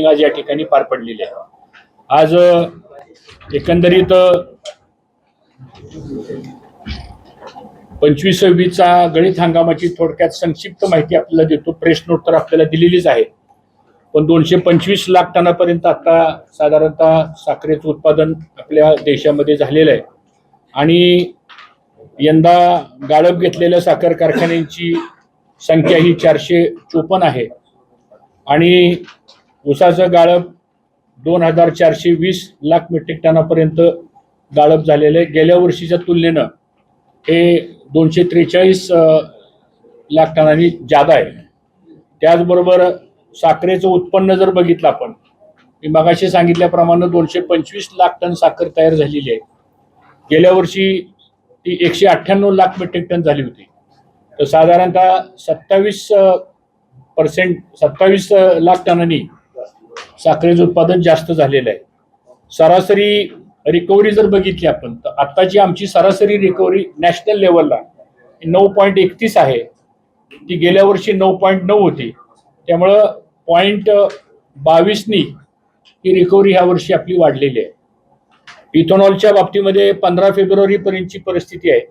Meeting आज या ठिकाणी पार पडलेली आहे। आज एकंदरीत 25-26 गळीत हंगामाची थोडक्यात संक्षिप्त माहिती आपल्याला देतो। प्रेस नोट तर आपल्याला दिलेलीच आहे, पण 225 लाख टनापर्यंत आता साधारणतः साखरेचं उत्पादन आपल्या देशामध्ये झालेलं आहे आणि यंदा गाळप घेतलेल्या साखर कारखान्यांची संख्या ही 454 आहे आणि ऊसाचं गाळप 2420 लाख मेट्रिक टनापर्यंत गाळप झालेलं आहे। गेल्या वर्षीच्या तुलनेनं हे 243 लाख टनांनी जादा आहे। त्याचबरोबर साखरेचं उत्पन्न जर बघितलं आपण, मी मगाशी सांगितल्याप्रमाणे 225 लाख टन साखर तयार झालेली आहे। गेल्या वर्षी ती 198 लाख मेट्रिक टन झाली होती, तर साधारणतः 27 लाख टनांनी साखरेचं उत्पादन जास्त झालेलं आहे। सरासरी रिकव्हरी जर बघितली आपण तर आत्ताची आमची सरासरी रिकव्हरी नॅशनल लेवलला 9.31 आहे, ती गेल्या वर्षी 9.9 होती, त्यामुळं 0.22नी ही रिकव्हरी ह्या वर्षी आपली वाढलेली आहे। इथेनॉलच्या बाबतीमध्ये 15 फेब्रुवारी पर्यंतची परिस्थिती आहे।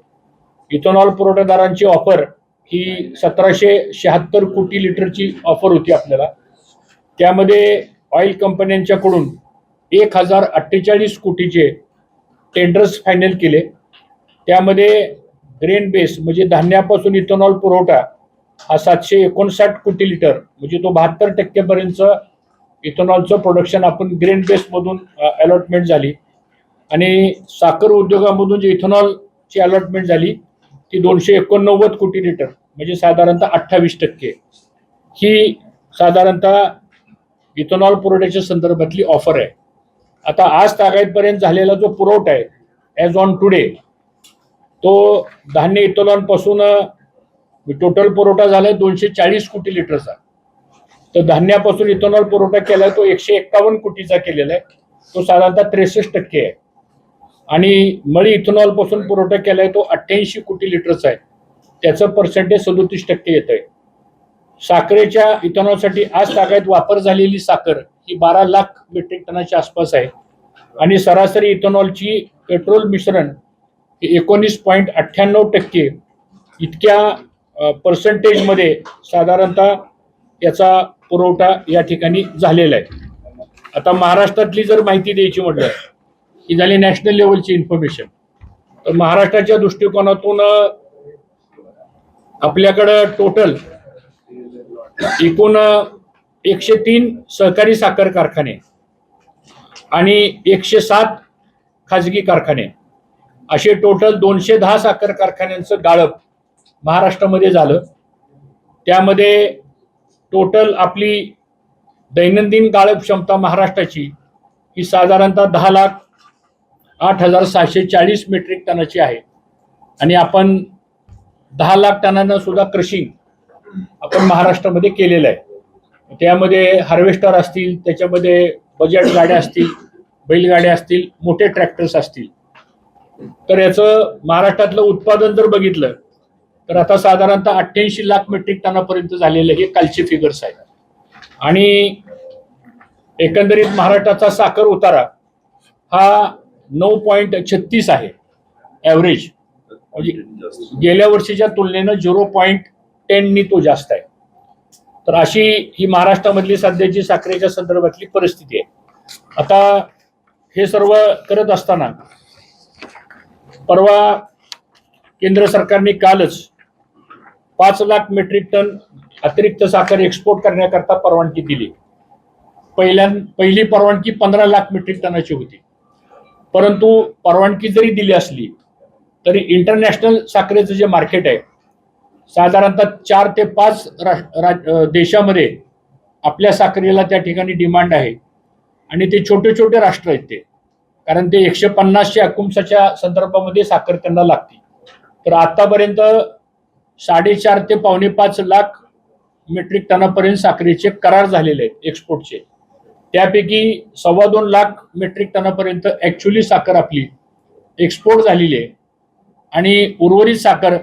इथेनॉल पुरवठादारांची ऑफर ही 1776 कोटी लिटरची ऑफर होती आपल्याला। त्यामध्ये ऑइल कंपन्यांच्याकडून 1048 कोटीचे टेंडर्स फायनल केले। त्यामध्ये ग्रेन बेस म्हणजे धान्यापासून इथेनॉल पुरवठा हा 759 कोटी लिटर, म्हणजे तो 72% इथेनॉलचं प्रोडक्शन आपण ग्रेन बेसमधून अलॉटमेंट झाली आणि साखर उद्योगामधून जे इथेनॉलची अलॉटमेंट झाली ती 289 कोटी लिटर, म्हणजे साधारणतः 28%। ही साधारणतः इथेनॉल पुरवठ्याच्या संदर्भातली ऑफर आहे। आता आज तागायतपर्यंत झालेला जो पुरवठा आहे ॲज ऑन टुडे, तो धान्य इथेनॉल पासून टोटल पुरवठा झालाय 240 कोटी लिटरचा, तर धान्यापासून इथेनॉल पुरवठा केलाय तो 151 कोटीचा केलेला आहे, तो साधारणतः 63% आहे। आणि मळी इथेनॉल पासून पुरवठा केलाय तो 88 कोटी लिटरचा आहे, त्याचं पर्सेंटेज 37% येत आहे। साखरेच्या इथेनॉलसाठी आज तागायत वापर झालेली साखर ही 12 लाख मेट्रिक टनाच्या आसपास आहे आणि सरासरी इथेनॉलची पेट्रोल मिश्रण 19.98% इतक्या पर्सेंटेजमध्ये साधारणतः याचा पुरवठा या ठिकाणी झालेला आहे। आता महाराष्ट्रातली जर माहिती द्यायची म्हटलं ही झाली नॅशनल लेवलची इन्फॉर्मेशन, तर महाराष्ट्राच्या दृष्टिकोनातून आपल्याकडं टोटल एकूण 103 सहकारी साखर कारखाने आणि 107 खाजगी कारखाने असे टोटल 210 साखर कारखान्यांचं गाळप महाराष्ट्रामध्ये झालं। त्यामध्ये टोटल आपली दैनंदिन गाळप क्षमता महाराष्ट्राची ही साधारणतः 10,08,740 मेट्रिक टनाची आहे आणि आपण 10 लाख टनांना सुद्धा क्रशिंग आपण महाराष्ट्रामध्ये केलेलं आहे। त्यामध्ये हार्वेस्टर असतील, त्याच्यामध्ये बजेट गाड्या असतील, बैलगाड्या असतील, मोठे ट्रॅक्टर्स असतील, तर याचं महाराष्ट्रातलं उत्पादन जर बघितलं तर आता साधारणतः 88 लाख मेट्रिक टनापर्यंत झालेलं हे कालचे फिगर्स आहेत। आणि एकंदरीत महाराष्ट्राचा साखर उतारा हा 9.36 आहे ॲव्हरेज, म्हणजे गेल्या वर्षीच्या तुलनेनं 0.10नी तो जास्त आहे। तर अशी ही महाराष्ट्रामधली सध्याची साखरेच्या संदर्भातली परिस्थिती आहे। आता हे सर्व करत असताना परवा केंद्र सरकारने कालच 5 लाख मेट्रिक टन अतिरिक्त साखर एक्सपोर्ट करण्याकरता परवानगी दिली। पहिली परवानगी 15 लाख मेट्रिक टनाची होती, परंतु परवानगी जरी दिली असली तरी इंटरनॅशनल साखरेचं जे मार्केट आहे साधारणतः 4 ते 5 देशामध्ये आपल्या साखरेला त्या ठिकाणी डिमांड आहे आणि ते छोटे छोटे राष्ट्र आहेत ते, कारण ते 150च्या अकुम्साच्या संदर्भामध्ये साखर त्यांना लागते। तर आतापर्यंत 4.5 ते 4.25 लाख मेट्रिक टनापर्यंत साखरेचे करार झालेले आहेत एक्सपोर्टचे, त्यापैकी 2.25 लाख मेट्रिक टनापर्यंत ऍक्च्युअली साखर आपली एक्सपोर्ट झालेली आहे आणि उर्वरित साखर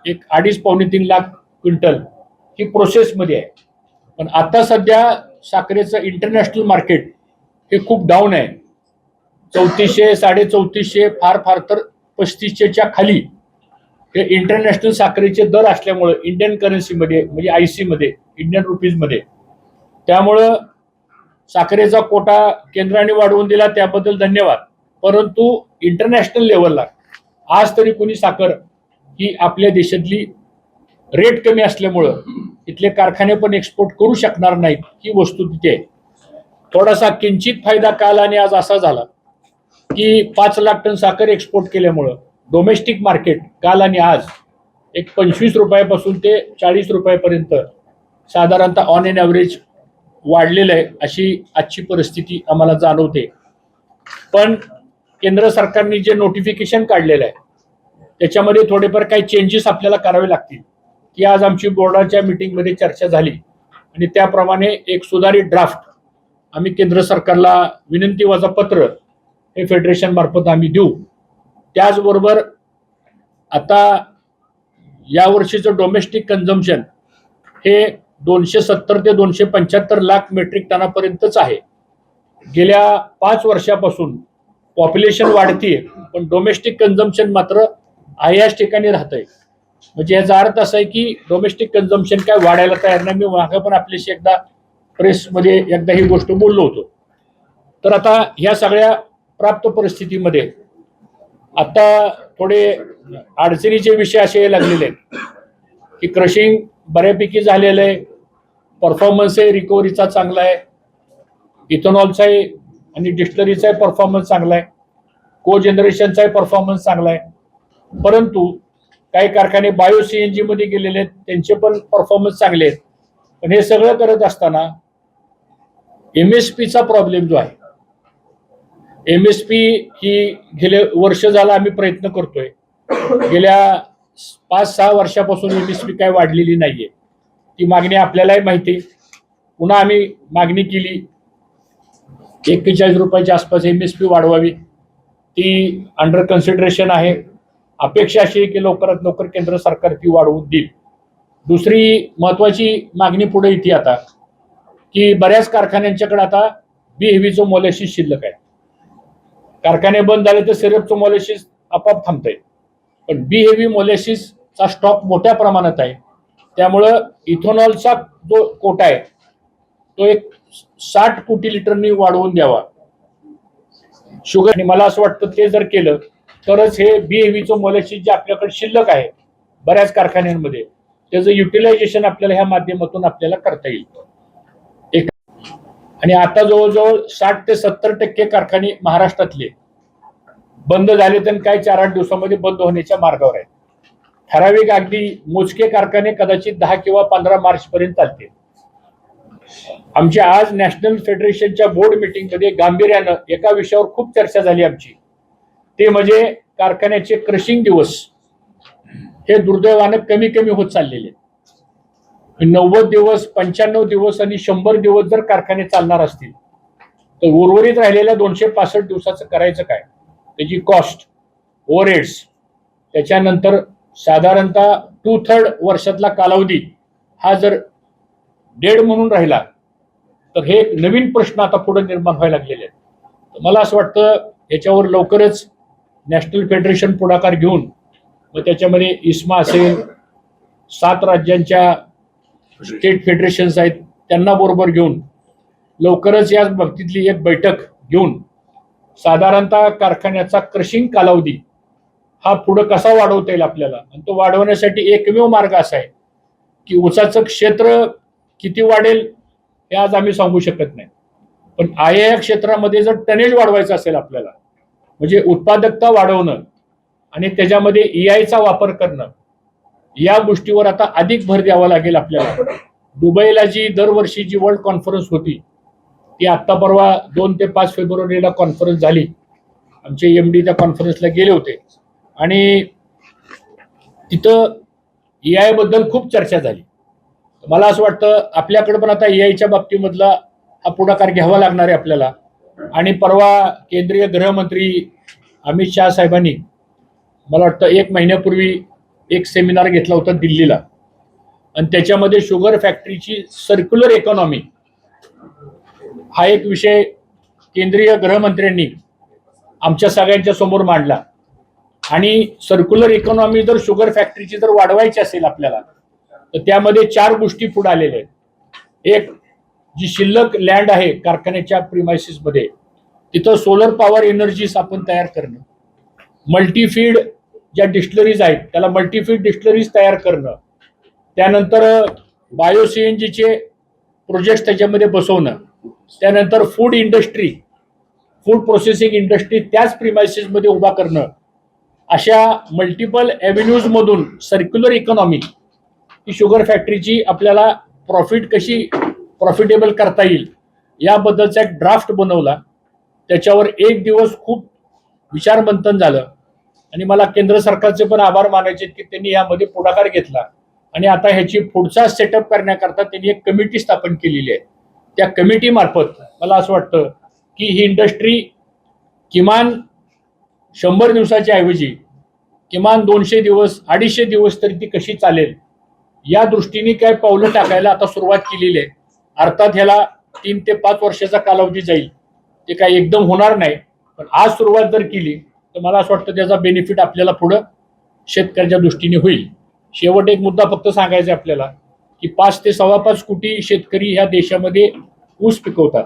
एक 2.5-3 लाख क्विंटल ही प्रोसेसमध्ये आहे। पण आता सध्या साखरेचं इंटरनॅशनल मार्केट हे खूप डाऊन आहे. 3400 3450 फार तर 3500च्या खाली हे इंटरनॅशनल साखरेचे दर असल्यामुळं इंडियन करन्सीमध्ये म्हणजे IC मध्ये इंडियन रुपीजमध्ये, त्यामुळं साखरेचा कोटा केंद्राने वाढवून दिला त्याबद्दल धन्यवाद. परंतु इंटरनॅशनल लेवलला आज तरी कोणी साखर ही आपल्या देशातली रेट कमी असल्यामुळं इथले कारखाने पण एक्सपोर्ट करू शकणार नाहीत ही वस्तुस्थिती आहे. थोडासा किंचित फायदा काल आणि आज असा झाला की 5 लाख टन साखर एक्सपोर्ट केल्यामुळं डोमेस्टिक मार्केट काल आणि आज एक 25 रुपयापासून ते 40 रुपयापर्यंत साधारणतः ऑन एन ॲव्हरेज वाढलेलं आहे, अशी आजची परिस्थिती आम्हाला जाणवते. पण केंद्र सरकारने जे नोटिफिकेशन काढलेलं आहे त्याच्यामध्ये थोडेफार काही चेंजेस आपल्याला करावे लागतील, की आज आमची बोर्डाच्या मीटिंगमध्ये चर्चा झाली आणि त्याप्रमाणे एक सुधारित ड्राफ्ट आम्ही केंद्र सरकारला विनंती वजा पत्र हे फेडरेशन मार्फत आम्ही देऊ. त्याचबरोबर आता यावर्षीचं डोमेस्टिक कन्झम्पशन हे 270 ते 275 लाख मेट्रिक टनापर्यंतच आहे. गेल्या 5 वर्षापासून पॉप्युलेशन वाढतीये पण डोमेस्टिक कन्झम्पशन मात्र याच ठिकाणी राहतंय. म्हणजे याचा अर्थ असा आहे की डोमेस्टिक कन्झम्पशन काय वाढायला तयार नाही. मी मागे पण आपल्याशी एकदा प्रेसमध्ये एकदा ही गोष्ट बोललो होतो. तर आता ह्या सगळ्या प्राप्त परिस्थितीमध्ये आता थोडे अडचणीचे विषय असे लागलेले आहेत की क्रशिंग बऱ्यापैकी झालेलं आहे, परफॉर्मन्सही रिकव्हरीचा चांगला आहे, इथेनॉलचाही आणि डिस्टलरीचाही परफॉर्मन्स चांगला आहे, को जनरेशनचाही परफॉर्मन्स चांगला आहे. परंतु काही कारखाने बायो CNG मध्ये गेलेले आहेत, त्यांचे पण परफॉर्मन्स चांगले आहेत. पण हे सगळं करत असताना MSPचा प्रॉब्लेम जो आहे, MSP ही गेले वर्ष झाला आम्ही प्रयत्न करतोय. गेल्या 5-6 वर्षापासून MSP काय वाढलेली नाहीये. ती मागणी आपल्यालाही माहिती. पुन्हा आम्ही मागणी केली 41 रुपयाच्या आसपास MSP वाढवावी. ती अंडर कन्सिडरेशन आहे. अपेक्षा अशी आहे की लवकरात लवकर केंद्र सरकार ती वाढवून देईल. दुसरी महत्वाची मागणी पुढे येते आता की बऱ्याच कारखान्यांच्याकडे आता बी हेवीचं मोलॅसिस शिल्लक आहे. कारखाने बंद झाले तर सिरपचं मोलॅसिस आपोआप थांबतंय, पण बी हेवी मोलॅसिसचा स्टॉक मोठ्या प्रमाणात आहे. त्यामुळं इथेनॉलचा जो कोटा आहे तो एक 60 कोटी लिटरनी वाढवून द्यावा. शुगर आणि मला असं वाटतं ते जर केलं तरच हे बी हेवीचं मोलॅसिस जे आपल्याकडे शिल्लक आहे बऱ्याच कारखान्यांमध्ये त्याचं युटिलायझेशन आपल्याला ह्या माध्यमातून आपल्याला करता येईल. आणि आता जवळजवळ 60 ते 70% कारखाने महाराष्ट्रातले बंद झाले तर काय 4-8 दिवसामध्ये बंद होण्याच्या मार्गावर आहेत. ठराविक अगदी मोजके कारखाने कदाचित 10 किंवा 15 मार्च पर्यंत चालतील. आमच्या आज नॅशनल फेडरेशनच्या बोर्ड मीटिंगमध्ये गांभीर्यानं एका विषयावर खूप चर्चा झाली आमची, ते म्हणजे कारखान्याचे क्रशिंग दिवस हे दुर्दैवानं कमी कमी होत चाललेले. 90 दिवस 95 दिवस आणि 100 दिवस जर कारखाने चालणार असतील तर उर्वरित राहिलेल्या 265 दिवसाचं करायचं काय? त्याची कॉस्ट, ओव्हरहेड्स, त्याच्यानंतर साधारणतः 2/3 वर्षातला कालावधी हा जर डेड म्हणून राहिला तर हे एक नवीन प्रश्न आता पुढे निर्माण व्हायला लागलेले आहेत. मला असं वाटतं याच्यावर लवकरच नॅशनल फेडरेशन पुढाकार घेऊन मग त्याच्यामध्ये ISMA असेल, 7 राज्यांच्या स्टेट फेडरेशन्स आहेत त्यांना बरोबर घेऊन लवकरच या बाबतीतली एक बैठक घेऊन साधारणतः कारखान्याचा क्रशिंग कालावधी हा पुढे कसा वाढवता येईल आपल्याला, आणि तो वाढवण्यासाठी एकमेव मार्ग असा आहे की ऊसाचं क्षेत्र किती वाढेल हे आज आम्ही सांगू शकत नाही, पण या क्षेत्रामध्ये जर टनेज वाढवायचं असेल आपल्याला म्हणजे उत्पादकता वाढवणं आणि त्याच्यामध्ये EIचा वापर करणं या गोष्टीवर आता अधिक भर द्यावा लागेल आपल्याला. दुबईला जी दरवर्षी जी वर्ल्ड कॉन्फरन्स होती ती आत्ता परवा 2 ते 5 फेब्रुवारीला कॉन्फरन्स झाली. आमचे MD त्या कॉन्फरन्सला गेले होते आणि तिथं EI बद्दल खूप चर्चा झाली. मला असं वाटतं आपल्याकडे पण आता EIच्या बाबतीमधला हा पुढाकार घ्यावा लागणार आहे आपल्याला. आणि परवा केंद्रीय गृहमंत्री अमित शाह साहेबांनी मला वाटतं 1 महिन्यापूर्वी एक सेमिनार घेतला होता दिल्लीला आणि त्याच्यामध्ये शुगर फॅक्टरीची सर्क्युलर इकॉनॉमी हा एक विषय केंद्रीय गृहमंत्र्यांनी आमच्या सगळ्यांच्या समोर मांडला आणि सर्क्युलर इकॉनॉमी जर शुगर फॅक्टरीची जर वाढवायची असेल आपल्याला तर त्यामध्ये 4 गोष्टी पुढे आलेल्या आहेत. एक, जी शिल्लक लँड आहे कारखान्याच्या प्रिमायसिस मध्ये तिथं सोलर पॉवर एनर्जीज आपण तयार करणं, मल्टीफीड ज्या डिस्टिलरीज आहेत त्याला मल्टीफीड डिस्टिलरीज तयार करणं, त्यानंतर बायो सीएनजीचे प्रोजेक्ट त्याच्यामध्ये बसवणं, त्यानंतर food industry, food processing industry त्याच प्रिमायसिस मध्ये उभा करणं. अशा मल्टिपल एव्हेन्यूज मधून सर्क्युलर इकॉनॉमी ही शुगर फॅक्टरीची आपल्याला प्रॉफिटेबल करता येईल याबद्दलचा एक ड्राफ्ट बनवला. त्याच्यावर एक दिवस खूप विचारमंथन झालं आणि मला केंद्र सरकारचे पण आभार मानायचे की त्यांनी यामध्ये पुढाकार घेतला आणि आता ह्याची पुढचा सेटअप करण्याकरता त्यांनी एक कमिटी स्थापन केलेली आहे. त्या कमिटी मार्फत मला असं वाटतं की ही इंडस्ट्री किमान 100 दिवसाच्या ऐवजी किमान 200 दिवस 250 दिवस तरी ती कशी चालेल या दृष्टीने काय पावलं टाकायला आता सुरुवात केलेली आहे. अर्थात ह्याला 3 ते 5 वर्षाचा कालावधी जाईल, ते काही एकदम होणार नाही, पण आज सुरुवात जर केली तर मला असं वाटतं त्याचा बेनिफिट आपल्याला पुढं शेतकऱ्याच्या दृष्टीने होईल. शेवट एक मुद्दा फक्त सांगायचा आपल्याला की 5 ते 5.25 कोटी शेतकरी ह्या देशामध्ये ऊस पिकवतात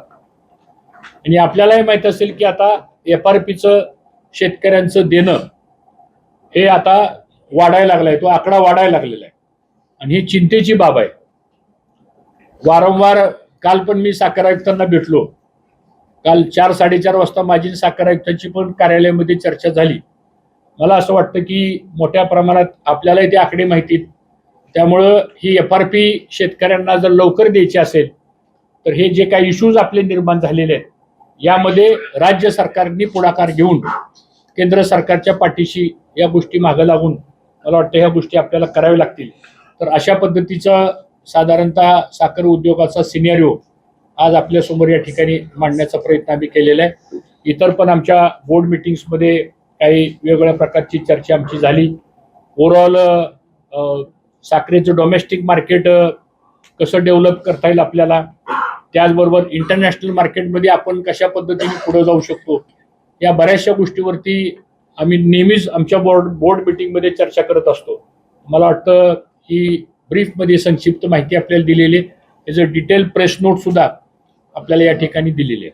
आणि आपल्यालाही माहित असेल की आता FRPचं शेतकऱ्यांचं देणं हे आता वाढायला लागलाय, तो आकडा वाढायला लागलेला आहे आणि ही चिंतेची बाब आहे. वारंवार काल पण मी साखर आयुक्तांना भेटलो. काल 4-4:30 वाजता माझी साखर आयुक्तांची पण कार्यालयामध्ये चर्चा झाली. मला असं वाटतं की मोठ्या प्रमाणात आपल्यालाही ते आकडे माहितीत, त्यामुळं ही FRP शेतकऱ्यांना जर लवकर द्यायची असेल तर हे जे काही इश्यूज आपले निर्माण झालेले आहेत यामध्ये राज्य सरकारने पुढाकार घेऊन केंद्र सरकारच्या पाठीशी या गोष्टी मागे लागून मला वाटतं ह्या गोष्टी आपल्याला कराव्या लागतील. तर अशा पद्धतीचा साधारणतः साखर उद्योगाचा सिनेरिओ आज आपल्या समोर या ठिकाणी मांडण्याचा प्रयत्न आम्ही केलेला आहे. इतर पण आमच्या बोर्ड मीटिंग्समध्ये काही वेगवेगळ्या प्रकारची चर्चा आमची झाली. ओव्हरऑल साखरेचं डोमेस्टिक मार्केट कसं डेव्हलप करता येईल आपल्याला, त्याचबरोबर इंटरनॅशनल मार्केटमध्ये आपण कशा पद्धतीने पुढे जाऊ शकतो, या बऱ्याचशा गोष्टीवरती आम्ही नेहमीच आमच्या बोर्ड मीटिंगमध्ये चर्चा करत असतो. मला वाटतं ही ब्रीफमध्ये संक्षिप्त माहिती आपल्याला दिलेली आहे. त्याचं डिटेल प्रेस नोट सुद्धा आपल्याला या ठिकाणी दिलेली आहे.